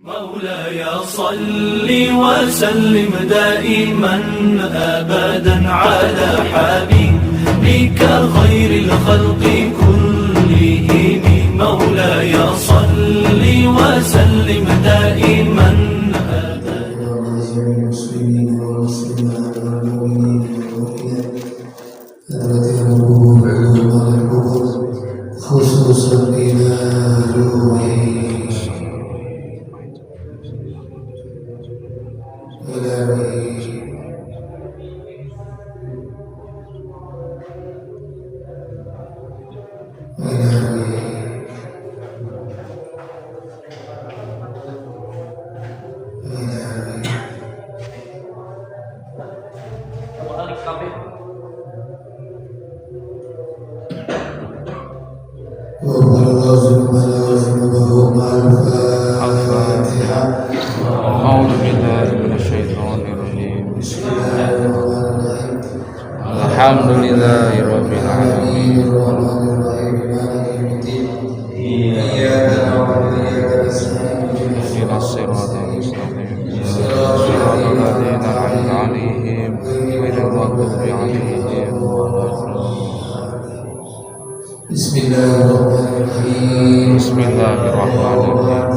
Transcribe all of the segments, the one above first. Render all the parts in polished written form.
مولاي صل وسلم دائما أبدا على حبيبك خير الخلق كلهم. مولاي صل وسلم دائما أبدا على المسلمين والمسلمات والمؤمنين والمؤمنات الذين علوم على الكبر خصوصا إلى روحه أعوذ بالله من الشيطان الرجيم. بسم الله الرحمن الرحيم. الحمد لله رب العالمين الرحمن الرحيم مالك يوم الدين إياك نعبد وإياك نستعين اهدنا الصراط المستقيم صراط الذين أنعمت عليهم غير المغضوب عليهم ولا الضالين. بسم الله الرحمن الرحيم بسم الله الرحمن الرحيم.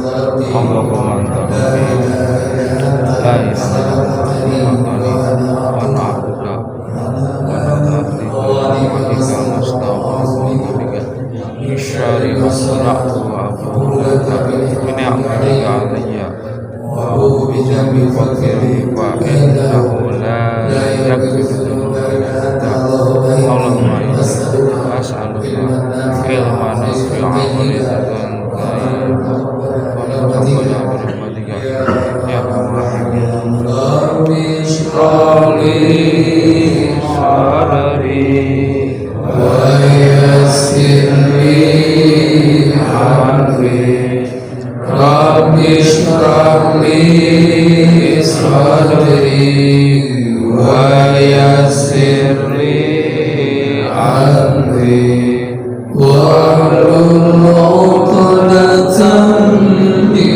اللهم أنت ربي لا إله إلا أنت وأنا عبدك وأنا أهلك وبك نستغفرك بك من شر ما صنعت وأبوء لك بنعمتك علي وأبوء بذنبي فاغفر فإنه لا يغفر الذنوب إلا أنت. اللهم إني أسألك علما نافعا ورزقا طيبا وتقبل برحمتك يا أرحم الراحمين. رب اشرح لي صدري ويسر لي أمري رب اشرح لي صدري ويسر لي أمري واحلل عقدة من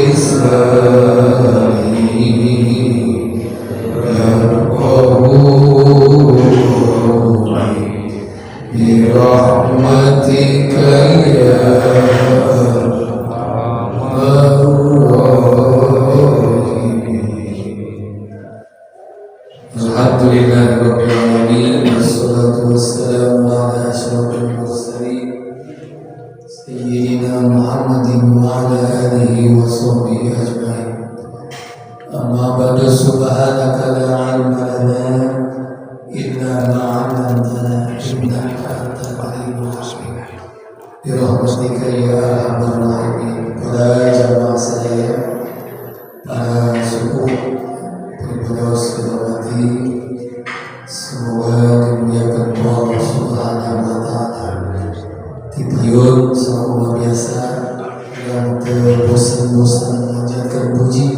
لساني يفقهوا برحمتك يا أرحم الراحمين. Alhamdulillah Rabbil Alamin. Wassalatu wassalamu ala asyrafil mursalin Sayyidina Muhammadin wa ala alihi wa sahbihi ajma'in. Amma ba'du, subhanaka la ilma lana illa ma 'allamtana innaka antal alimul hakim. Bi rahmatika ya arhamar rahimin. Para jamaah saya, para suku beribadah hormati, semoga dimuliakan Allah Subhanahu wa Ta'ala. Tibayun sama luar biasa yang terbosan-bosan menjadikan puji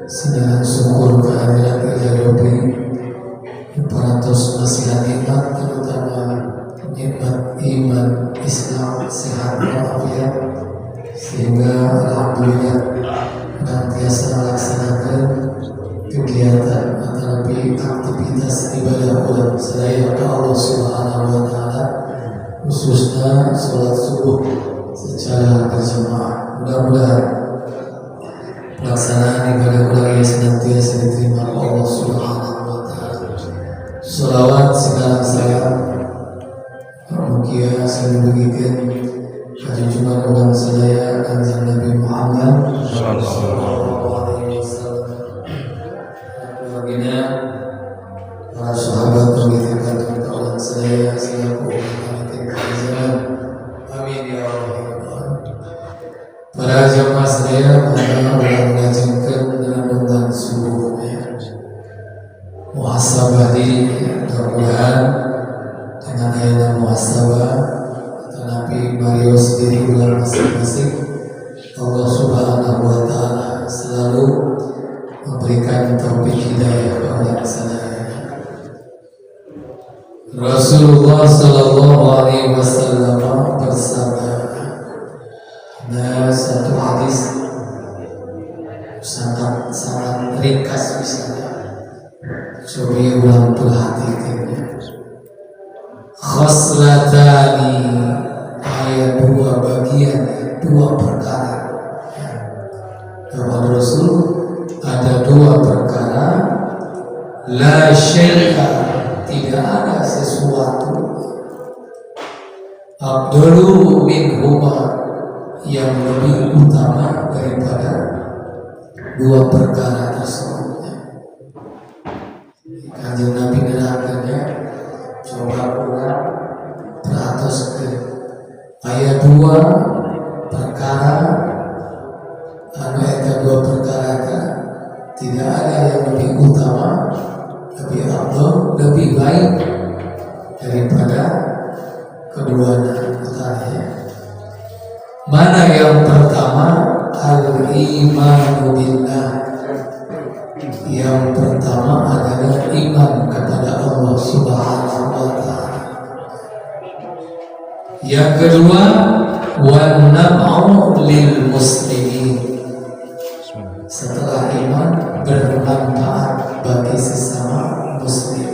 sedang syukur kehadiran Ilahi Rabbi Imperatus nasihat nikmat, terutama nikmat iman, Islam, sehat, walafiat, sehingga alhamdulillah senantiasa melaksanakan kegiatan atau aktivitas ibadah bulan sedaya Allah Subhanahu wa Ta'ala, khususnya sholat subuh secara berjamaah. Mudah-mudahan pelaksanaan ibadah bulan senantiasa diterima Allah Subhanahu wa Ta'ala. Sholawat segala salam mugia saya bagikan junjungan ulang sedaya kanjeng Nabi Muhammad sallallahu alaihi wasallam, baginda, para sahabat pengikut ulang sedaya selaku umat zaman. Amin ya rabbal. Para jamaah sedaya, maka mengajarkan dalam tentang subuhnya muhasabah diri, mudah-mudahan dengan ayat muhasabah atau Nabi Mario sendiri bulan masing-masing, Allah Subhanahu wa Ta'ala selalu memberikan taufik hidayah kepada saya. Rasulullah Sallallahu Alaihi Wasallam bersabda, ada satu hadis ringkas misalnya. Coba ulang perhatikannya. Khoslatani, ayat 2 bagian, 2 perkara. Kata Rasul ada 2 perkara. La syai'a, tidak ada sesuatu abdulu minhuma, yang lebih utama daripada 2 perkara tersebut. Kanjeng Nabi menerangkannya. Coba ulang perhatos ke ayat 2 perkara, ayat 2 perkara kan? Tidak ada yang lebih utama, lebih afdal, lebih baik daripada keduanya. Mana yang pertama? Al-imanu billah. Yang pertama adalah iman kepada Allah Subhanahu wa ta'ala. Yang kedua, wan naf'u lil muslimin. Setelah iman, bermanfaat bagi sesama muslim.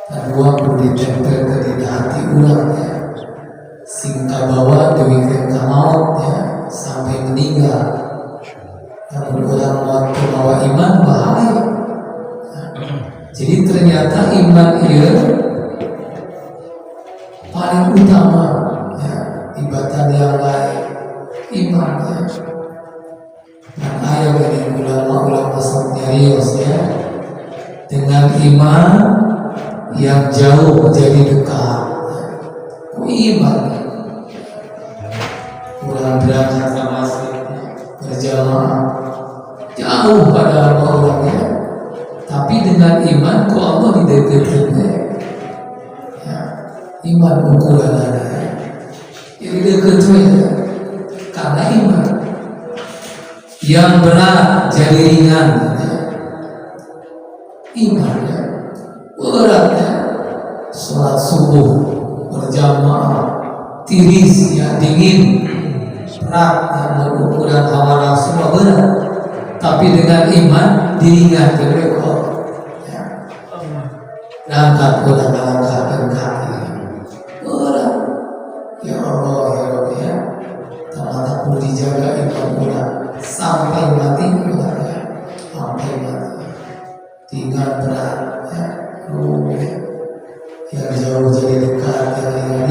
Kedua, perlu ditempelkan di hati ulang ya. Singka bawa demikian maut ya, sampai meninggal. Namun orang waktu bawa iman bahaya. Jadi ternyata iman ia paling utama ya, dibanding yang lain. Iman ya. Dan ayat dari ulama-ulama serius ya, dengan iman yang jauh menjadi dekat. Iman kurang berangkat ke masjid berjamaah jauh pada orangnya, tapi dengan iman ku Allah didekatkannya ya, iman ukuran ada ya. Jadi dekatnya karena iman. Yang berat jadi ringan ya. Iman ya. Beratnya sholat subuh berjamaah tiris ya, dingin berat yang ukuran hawa nafsu berat, tapi dengan iman diringankan mereka ya. Langkah ulang langkahkan kaki berat ya Allah ya Rabbi ya, ternyata perlu dijaga iman ulang sampai mati ulang ya, sampai mati tinggal berat ya, yang jauh jadi dekat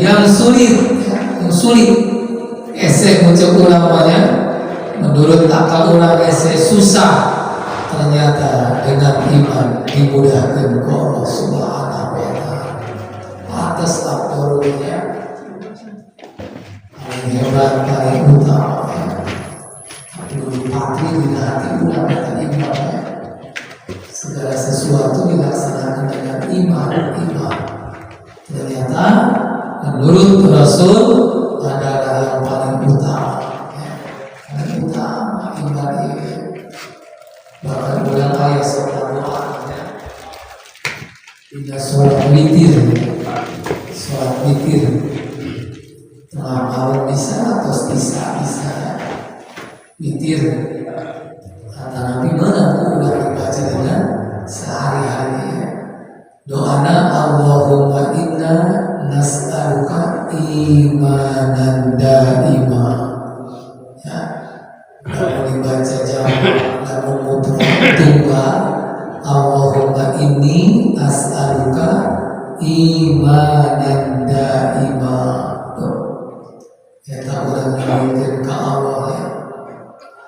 yang sulit ya, yang sulit esek muncul ulamanya menurut akal orang esek susah, ternyata dengan iman dimudahkan ke Allah Subhanahu wa ta'ala. Atas aktornya paling hebat, paling utama ya. Dipatri di hati ulama dan imannya. Segala sesuatu dilaksanakan dengan iman. Ternyata menurut Rasul adalah yang paling utama ya. Paling utama iman ini. Bahkan ulang ayat sholat doa ya. Tidak sholat witir tengah malam bisa atau bisa ya. Witir kata Nabi mana udah dibaca dengan sehari-hari ya. Doana Allahumma inna nas'aluka imanan daima ya. Kalau dibaca jamaah lalu tunggal Allahumma inni as'aluka imanan daima ya, tak orang yang ke Allah ya.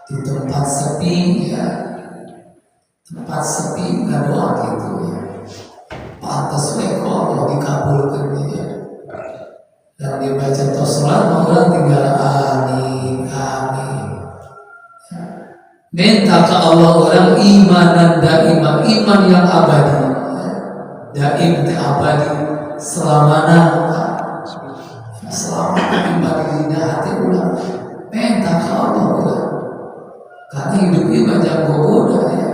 Di tempat sepi ya, tempat sepi nggak doa gitu ya, pantas mereka Allah dikabulkan ya. Dan dibaca sholat orang tinggal amin ya. Minta ke Allah orang imanan daimah, iman yang abadi ya. Daim te abadi selamanya iman di hati ulang. Minta ke Allah orang karena hidupnya banyak goda ya.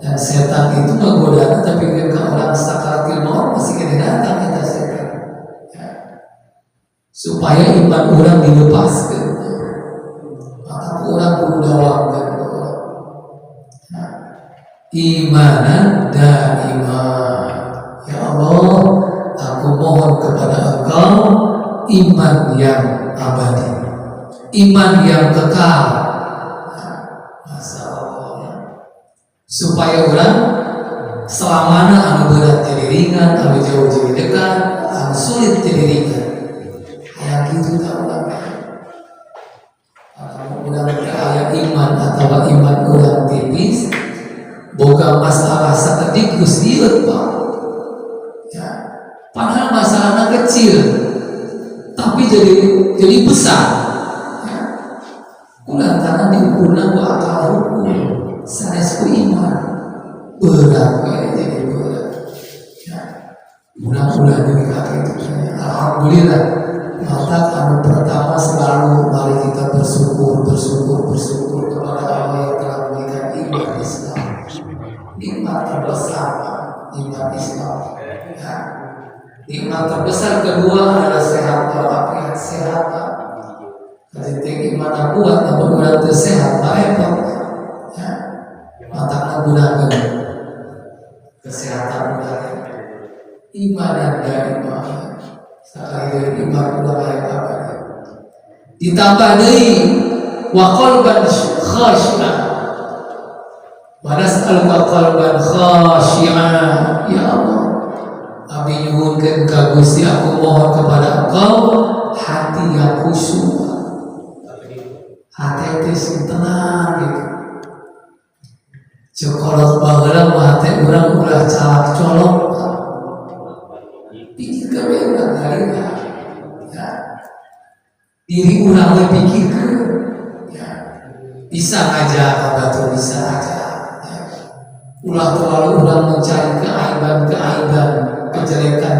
Dan setan itu menggoda, tapi ketika orang sakaratil maut masih kena datang kita setan ya. Supaya iman orang dilepaskan, maka orang perlu dawamkan imanan daimah. Ya Allah, aku mohon kepada Engkau iman yang abadi, iman yang kekal. Masya Allah, supaya orang selamana anu berat jadi ringan, anu jauh jadi dekat, anu sulit jadi ringan. Kayak gitu tak orang. Kalau orang kaya iman atau iman orang tipis, boga masalah sakedik geus dieu Pak. Ya. Padahal masalahnya kecil, tapi jadi besar. Ya. Kulantaran diukurna ku akal hukum, sanes ku iman. Berat kayak jadi berat. Ya. Mudah-mudahan dari kaki itu. Alhamdulillah. Maka anu pertama selalu mari kita bersyukur kepada Allah yang telah memberikan iman Islam. Nikmat terbesar, iman Islam. Ya. Nikmat terbesar kedua adalah sehat walafiat, sehat. Jadi iman kuat namun orang tersehat, repot. Ya. Mata gunakan kesehatan kita. Iman yang dari iman. Sekali iman udah yang apa? Ditambah deui wa qalban khashi'an. Wa nas'aluka qalban khashi'an. Ya Allah, Abi nyuhunkeun ka Gusti, aku mohon kepada Engkau hati yang khusyuk. Hati teh sing tenang gitu. Cokolot baheula mah hati urang ulah calak colok. Pikir ke urang galina. Ya. Diri urang we pikirkeun. Ya. Bisa aja atau bisa aja. Ya. Ulah terlalu urang mencari keaiban,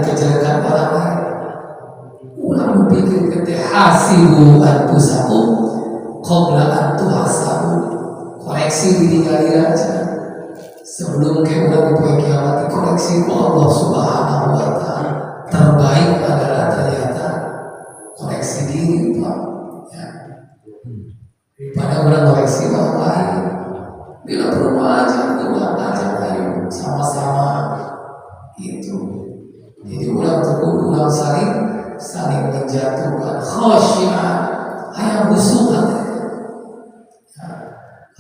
kejelekan orang lain. Urang berpikir ke hasibu anfusakum qabla an tuhasabu. Koreksi diri kalian aja. Sebelum kita berbuat kiamat, koreksi ke Allah Subhanahu wa Ta'ala. Terbaik adalah ternyata koreksi diri, Pak. Ya. Daripada orang koreksi orang lain, bila perlu aja, ayo sama-sama itu. Jadi ulang teguh, ulang saling menjatuhkan khasyi'an, ayam khusyuk.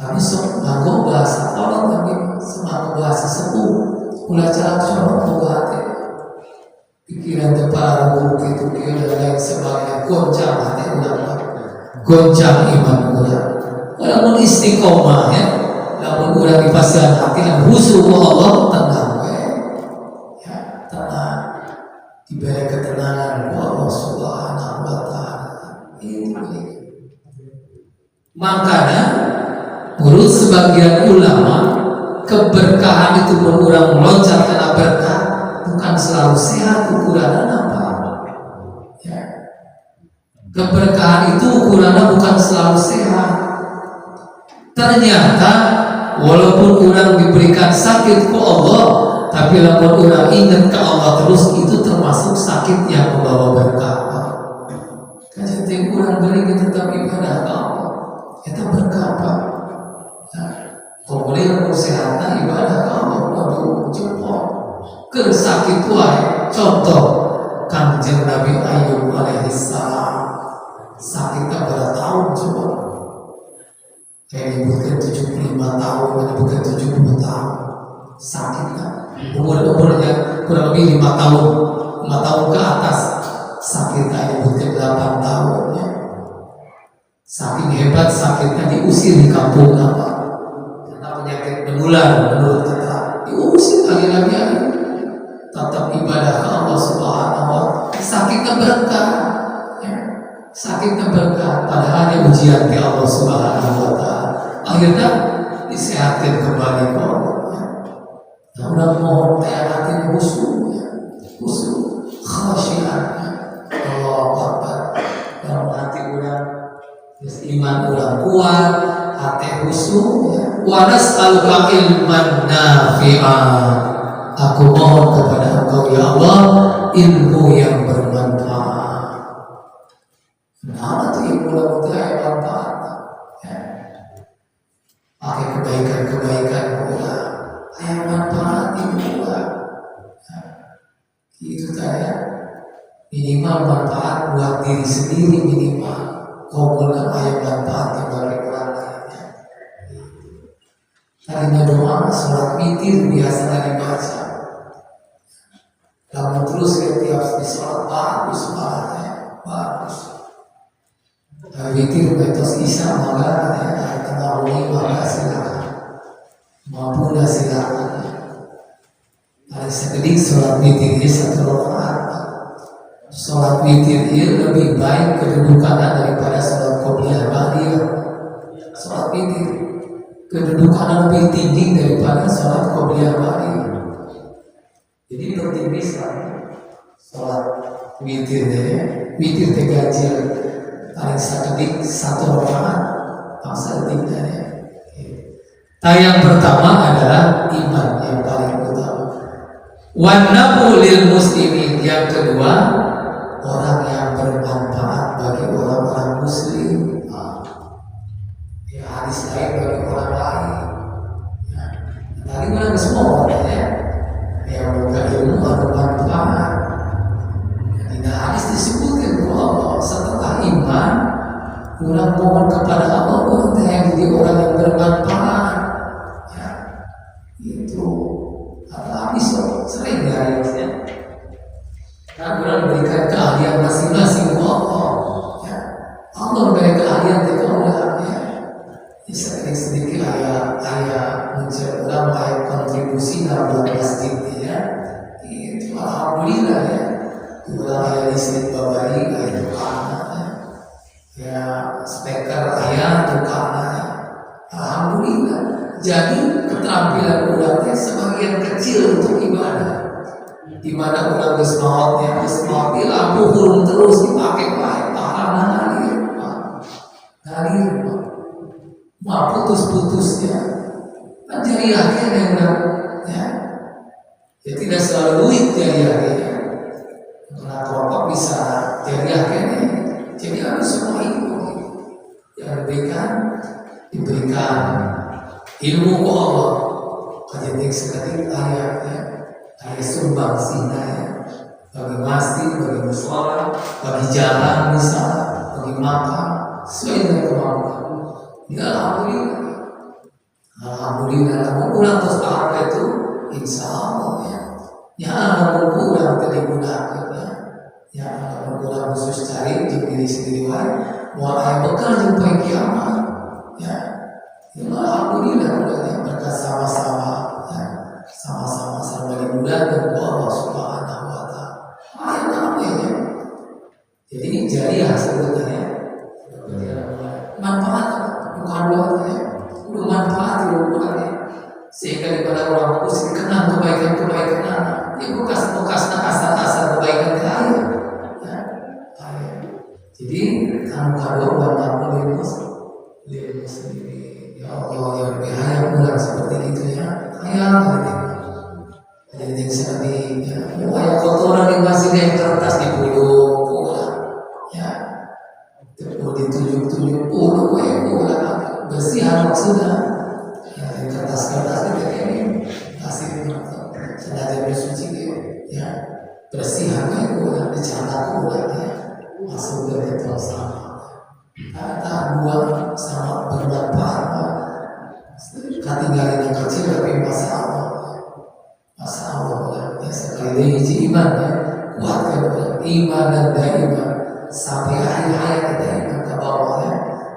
Habis nganggo bahasa orang tapi semangat bahasa sepuh ulah cara corok boga hati pikiran teh para guru itu dia dan lain sebagainya goncang hati ulah goncang iman ulah lamun istiqomah ya lamun ulah dipasang hati yang khusyuk Allah tenang ya tenang diberi ketenangan Allah Subhanahu wa Ta'ala ini makanya menurut sebagian ulama, keberkahan itu berkurang meloncat karena berkah bukan selalu sehat ukurannya apa. Ya. Keberkahan itu ukurannya bukan selalu sehat. Ternyata walaupun orang diberikan sakit ke Allah, tapi lamun orang ingat ke Allah terus itu termasuk sakit yang membawa berkah. Kajian orang beri tetap ibadah ke Allah, kita berkah Pak. Kemudian kesehatan ibadah kamu waduh jempol kesakit wae contoh Kanjeng Nabi Ayub alaihissalam sakitnya berapa tahun coba kayak disebutkan 75 tahun menyebutkan 70 tahun sakitnya umurnya kurang lebih 5 tahun ke atas sakitnya disebutkan 8 tahun ya. Saking hebat sakitnya diusir di kampung apa penyakit menular menurut kita diusir lagi tetap ibadah ke Allah Subhanahu wa Ta'ala sakitnya berkah ya. Sakitnya berkah padahal ada ujian ke Allah Subhanahu wa Ta'ala akhirnya disehatkan kembali ke Allah ya. Nah, udah mohon hati khusyuk ya. Khusyuk khasyi'an Allahu Akbar dalam hati udah iman udah kuat hati khusyuk ya. Wa nas'aluka ilman nafi'an. Aku mohon kepada Engkau ya Allah ilmu yang bermanfaat. Nah, itu ilmu yang bermanfaat. Ya. Pakai kebaikan pula. bermanfaat buat diri sendiri minimal, maupun ayat manfaatnya bagi orang lainnya. Tadinya doa, sholat witir biasa dibaca. Kamu terus setiap di sholat bagus pahalanya, bagus. Witir betos isya maka ayat tarawih maka silakan, maupun silakan. Ada sekedik sholat witir satu rakaat. Sholat witir lebih baik kedudukannya daripada sholat qobliyah ba'diyah. Sholat witir kedudukannya lebih tinggi daripada sholat qobliyah ba'diyah. Jadi penting sholat witir witir tegajil paling sekedik satu rakaat masa tinggalnya. Yang pertama adalah iman yang paling utama. Wanabu lil muslimin, yang kedua orang yang bermanfaat bagi orang-orang muslim. Ya, hadis lain bagi orang lain. Ya, tadi mana semua orangnya yang berilmu bermanfaat. Di hadis disebutkan bahwa setelah iman, orang mohon kepada Allah untuk yang jadi orang yang bermanfaat. Ya, itu hadis sering hadisnya. Kan orang memberikan keahlian masing-masing Allah. Ya, Allah memberikan keahlian kepada orang. Ya, sedikit ayat menceritakan ayat kontribusi dalam masjid ya. Itu alhamdulillah ya. Ulang ayat istri babari ayat tukana ya, speaker ayat tukana ya. Alhamdulillah. Jadi keterampilan orangnya sebagian kecil untuk ibadah. Di mana orang bersemangatnya lampu turun terus dipakai baik pahala ngalir mau putus-putusnya jariahnya yang ya. Ya tidak selalu duit jariahnya. Karena kelompok bisa jariahnya jadi harus semua ilmu yang diberikan ilmu Allah. Kajian sekali ayatnya ayat sumbang sinaya bagi masjid, bagi mushola, bagi jalan misalnya, bagi makan sesuai dengan kemampuan. Ya alhamdulillah namun pulang terus pahala itu insya Allah ya. Ya namun pulang tidak digunakan ya. Ya namun pulang khusus cari diri sendiri mau ayat bekal jumpai kiamat ya. Ya alhamdulillah mudahnya berkat sama-sama ya. Sama-sama serba dimudahkan Allah Subhanahu wa Ta'ala. Ayat namanya. Jadi jariah sebetulnya manfaat bukan doanya, udah manfaat bukannya. Sehingga daripada orang khusus dikenal kebaikan-kebaikan anak, dia bekas asal kebaikan lain. Ya, jadi kamu kado buat kamu lihat sendiri. Ya Allah yang lebih hayat bulan seperti itu ya, hayat. Jadi seperti ya, ayat kotoran yang masih yang kertas di bulu, ya, ditujuk bersihan maksudnya. Ya, kertas-kertas itu ini kasih sengaja bersuci ya, bersihan itu dicatat ya, masuk ke dalam sama. Kata dua sama bermanfaat. Ketinggalan yang kecil tapi masalah. Ya, sekali lagi iman ya, kuatkan iman dan daiman sampai akhir hayat kita iman ke bawah ya.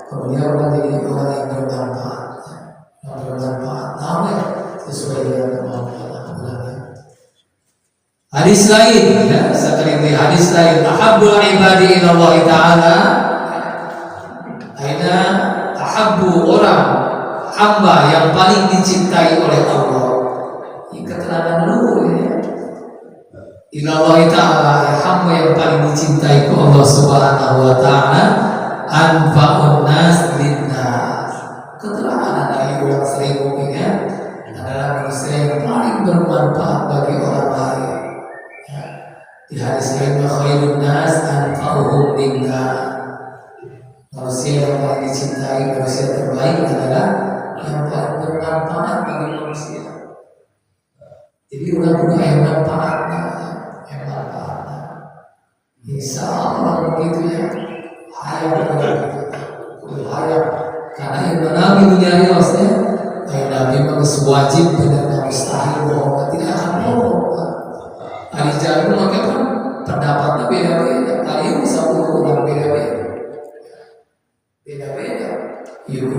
Kemudian orang jadi orang yang bermanfaat ya. Yang bermanfaat namanya sesuai dengan kemampuan Allah. Hadis lain ya, sekali lagi hadis lain ahabbul ibadi ila Allah taala aina ahabbu orang hamba yang paling dicintai oleh Allah. Keterangan luhur ya. Ila Allah Ta'ala ya, hamba yang paling dicintai ke Allah Subhanahu wa Ta'ala anfa'un nas linnas. Keterangan dari orang sering ya, adalah manusia yang paling bermanfaat bagi orang lain ya. Di hadis lain khairun nas anfa'uhum linnas. Manusia yang paling dicintai, manusia terbaik adalah yang paling bermanfaat bagi manusia. Jadi orang punya yang manfaatnya. Insya Allah begitu ya. Hayang begitu. Hayang. Karena yang Nabi dunia ini maksudnya, ayat Nabi mengus wajib benar mustahil bohong, tidak akan bohong. Hari jalan maka kan pendapatnya beda-beda. Hari ini satu orang beda-beda. Beda-beda. Yuk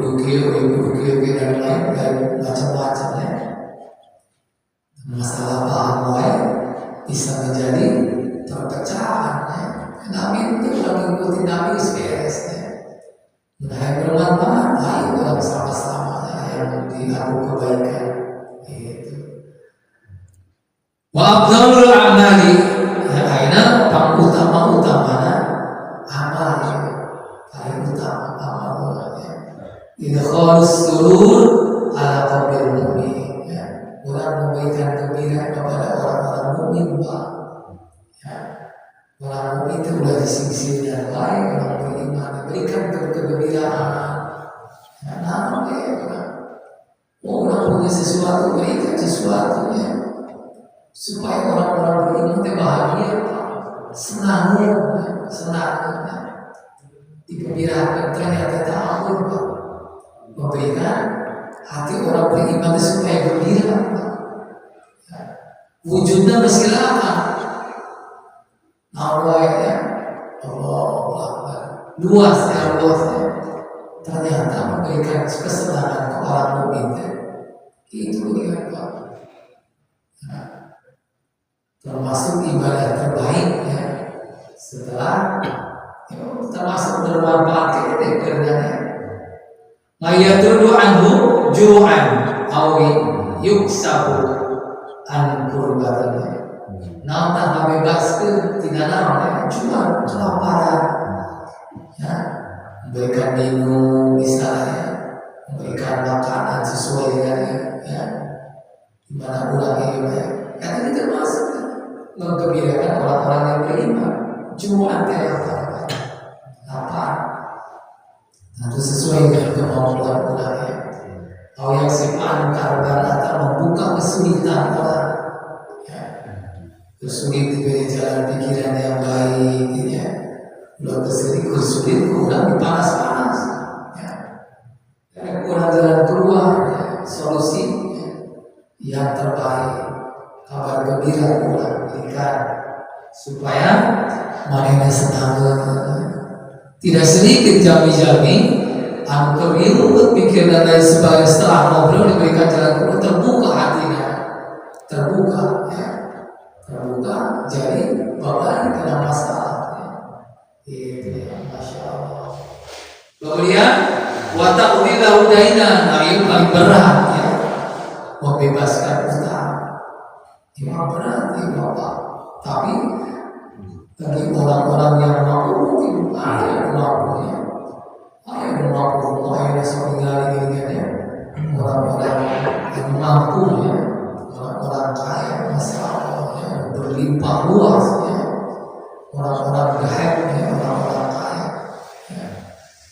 dan lain macam-macam ya. Masalah paham lain bisa menjadi perpecahan ya. Nabi itu kalau mengikuti Nabi beres ya. Nah yang bermanfaat, ayo dalam sama-sama ya, yang dilakukan kebaikan itu. Wa afdalul a'mali ya aina utama-utamana amal ya. Paling utama amal ya. Idkhalus surur ala qalbil mu'min ya. Orang memberikan gembira kepada orang-orang mukmin Pak. Ya. Orang mukmin itu sudah di sisi yang lain, orang beriman berikan kegembiraan. Ya, namanya orang punya sesuatu, berikan sesuatu ya. Supaya orang-orang beriman itu bahagia, senang ya. Digembirakan ternyata tahu Pak. Memberikan hati orang beriman itu supaya gembira. Ya. Wujudnya bersilakan. Allah ya, Allah luas ya, ternyata memberikan kesenangan ke orang mukmin itu dia Pak. Nah, termasuk ibadah terbaik ya, setelah ya, termasuk bermanfaat kerjanya. Mayatudu anhu ju'an awi yuksabu an kurbatanya. Nah, bebas ke tidak namanya cuma kelaparan, ya, memberikan minum misalnya, memberikan makanan sesuai dengannya, ya, dimana orang ini ya, karena ini termasuk menggembirakan orang-orang yang beriman, cuma lapar, nah itu sesuai dengan kemampuan orang ya. Kalau yang simpan karban atau membuka kesulitan orang. Sulit diberi jalan pikiran yang baik ya. Kalau kesulit kurang dipanas-panas ya. Karena kurang jalan keluar ya. Solusi ya. Yang terbaik kabar gembira kurang berikan supaya mereka senang. Tidak sedikit jami-jami angker ilmu pikir dan lain sebagainya setelah ngobrol diberikan jalan keluar terbuka hatinya, terbuka ya. Terbuka jadi bapak kena masalah itu ya, Masya Allah. Kemudian watak ulilah udaina, nah ini paling berat ya, membebaskan utang. Memang berat ya bapak, tapi bagi orang-orang yang mampu mungkin ada yang mampu ya, ada yang mampu mulai sepeninggal ini ya, orang-orang yang mampu ya, orang-orang kaya masalah berlimpah luas ya. Orang-orang baik ya, orang-orang kaya ya.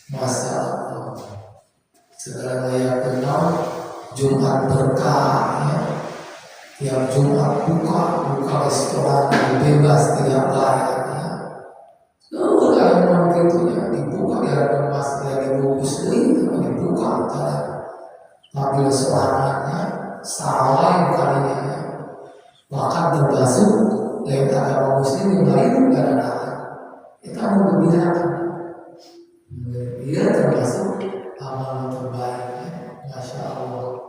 Masa segala yang kenal Jumat berkah ya. Tiap Jumat buka restoran bebas tidak bayar ya. Udah memang gitu ya, dibuka di hadapan masjid dibungkus itu dibuka ambil serangannya salah kalinya ya. Bahkan terbasuh dari agama muslim yang lain karena kita menggembirakan. Dia termasuk amal terbaik ya. Masya Allah.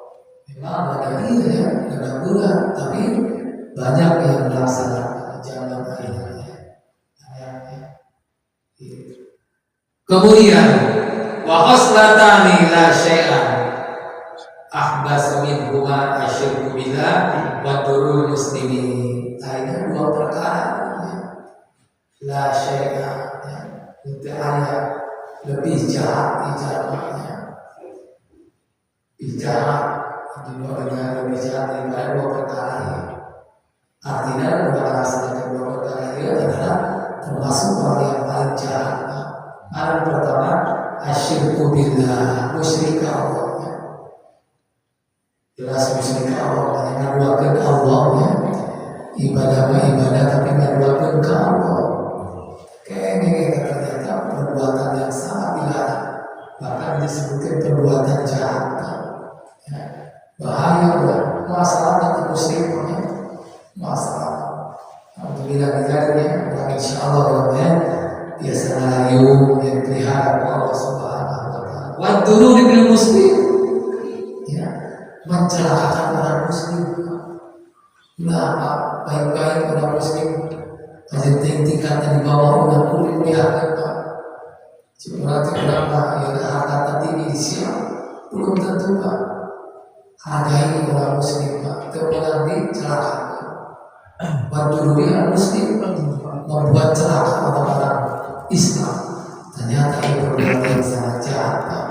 Memang ada ya, ada bulan, tapi banyak yang melaksanakan jalan akhirnya. Kemudian wa khoslatani la syai'an ahbas minhuma asyirku billah wa durul muslimin. Ada dua perkara ya. La syai'a ya. Itu ayat lebih jahat bicaranya. Bicara dengan lebih jahat daripada dua perkara ini. Artinya melaksanakan dua perkara ini adalah termasuk orang yang paling jahat. Yang pertama asyirku billah, musyrik Allah. Jelas musyrik Allah, mengaduakan Allah ya. Ibadah tapi mengaduakan ke Allah. Kayaknya ternyata perbuatan yang sangat dilarang, bahkan disebutkan perbuatan jahat. Ya. Bahaya buat masyarakat muslim, ya. Masalah. Alhamdulillah kejadiannya, dan insya Allah ya, biasa layu yang pelihara Allah Subhanahu Wa Taala. Waduru bil muslim, ya, mencelakakan orang muslim. Nah, baik-baik orang muslim, aja tingkatnya di bawah orang kulit lihat apa. Berarti kenapa ya harga tinggi di sini? Belum tentu Pak. Hargai orang muslim Pak, terkadang dicelakakan. Wadururi muslim membuat celaka orang-orang Islam. Ternyata itu perbuatan yang sangat jahat Pak.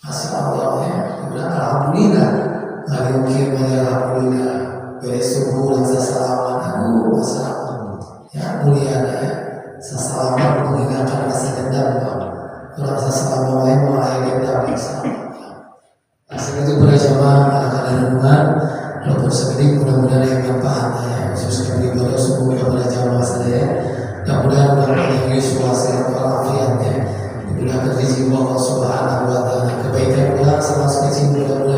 Masya Allah ya, alhamdulillah. Alhamdulillah. Besok bulan sesalaman, masalah ya mulia ya. Sesalaman menghilangkan rasa dendam Pak. Orang sesalaman lain malah dendam bisa. Asal itu para jamaah akan ada renungan. Walaupun sedikit mudah-mudahan yang manfaat ya, khususnya beribadah subuh kepada jamaah saya. Mudah-mudahan yang Yesus sehat walafiat ya. Diberikan rezeki Allah Subhanahu Wa Taala, kebaikan pula sama sekecil mudah-mudahan